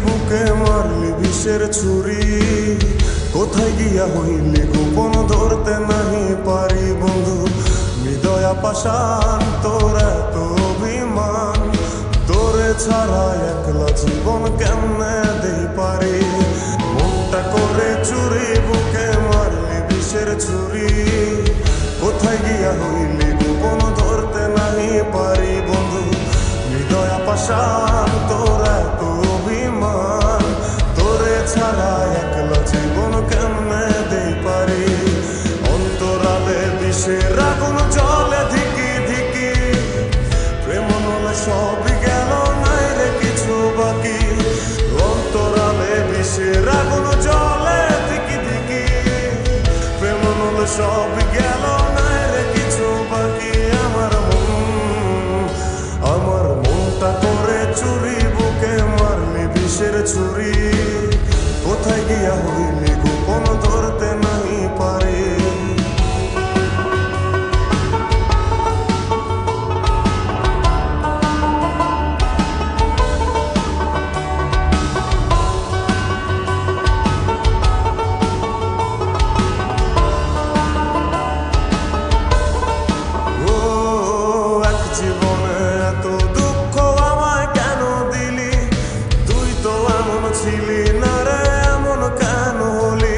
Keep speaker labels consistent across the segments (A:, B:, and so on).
A: বুকে মারলি বিষের ছুরি, কোথায় গিয়া হইলি গোপন ধরতে নাহি পারি বন্ধু। হৃদয়া পাষাণ তোর এত অভিমান, তোরে ছাড়া একলা জীবন কেমনে দেই পারি। মনটা করে চুরি বুকে মারলি বিষের ছুরি, কোথায় গিয়া হইলি গোপন ধরতে নাহি পারি বন্ধু। হৃদয়া পাষাণ তোর এত অভিমান, তোরে ছাড়া একলা জীবন কেমনে দেই পারি। অন্তরালে বিষের আগুন জ্বলে ধিকি ধিকি, প্রেম নলে সবই গেল নাই রে কিছু বাকি। অন্তরালে বিষের আগুন জ্বলে ধিকি ধিকি, প্রেম নলে সবই গেল নাই রে কিছু বাকি। আমার মনটা করে চুরি বুকে মারলি বিষের ছুরি, কোথায় গিয়া হইলি গোপন ধরতে নাহি পারি। ছিলি না রে এমন কেন হলি,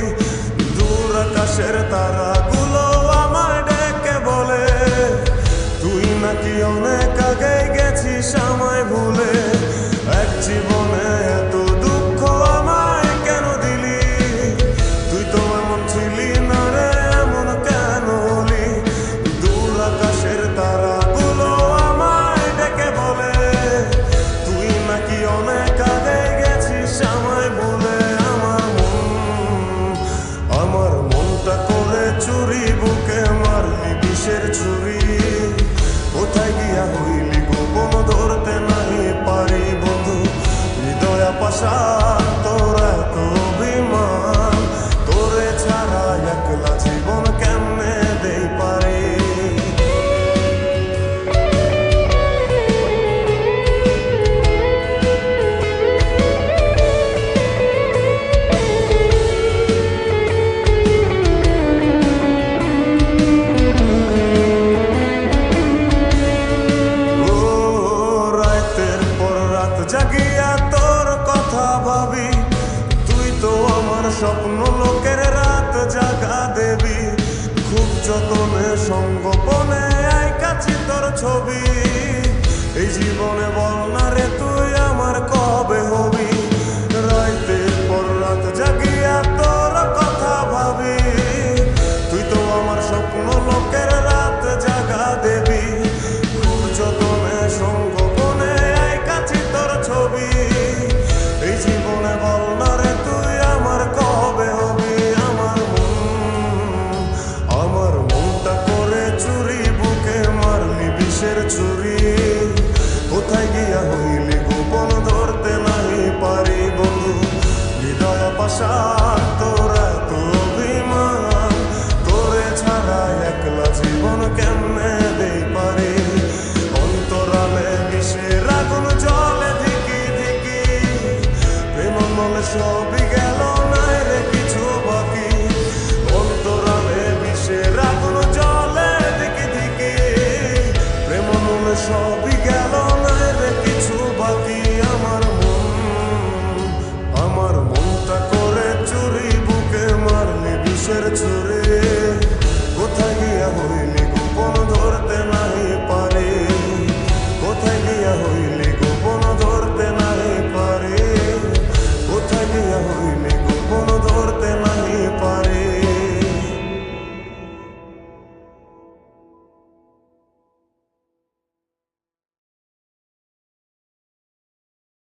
A: দূর আকাশের তারাগুলো আমায় ডেকে বলে, তুই নাকি অনেক আগে গেছিস আমায় ভুলে। এক জীবনে এত দুঃখ আমায় কেন দিলি, তুই তো এমন ছিলি না রে এমন কেন হলি। দূর আকাশের তারাগুলো আমায় ডেকে বলে, তুই নাকি অনেক আগে আমায় বলে। আমার মনটা করে চুরি বুকে মারলি বিষের ছুরি, কোথায় গিয়া হইলি গোপন ধরতে নাহি পারি বন্ধু। হৃদয়া পাষাণ তোর এত অভিমান, তোরে ছাড়া একলা জীবন কেমনে দেই পারি। জাগিয়া তোর কথা ভাবি, তুই তো আমার স্বপ্ন লোকের রাত জাগা দেবী। খুব যতনে সঙ্গোপনে আইকাছি তোর ছবি, এই জীবনে বল না রে তুই আমার কবে হবি। রাতের পর রাত জাগিয়া তোর কথা ভাবি, তুই তো আমার স্বপ্ন লোকের রাত জাগা দেবী। খুব যতনে সঙ্গোপনে আইকাছি তোর ছবি, এই জীবনে বল না রে তুই আমার কবে হবি। আমার মনটা করে চুরি বুকে মারলি বিষের ছুরি, কোথায় গিয়া হইলি গোপন ধরতে নাহি পারি বন্ধু। হৃদয়া পাষাণ তোর এত অভিমান, তোরে ছাড়া একলা জীবন কেমনে দেই পারি। অন্তরালে বিষের আগুন জ্বলে ধিকি ধিকি, প্রেম নলে সবই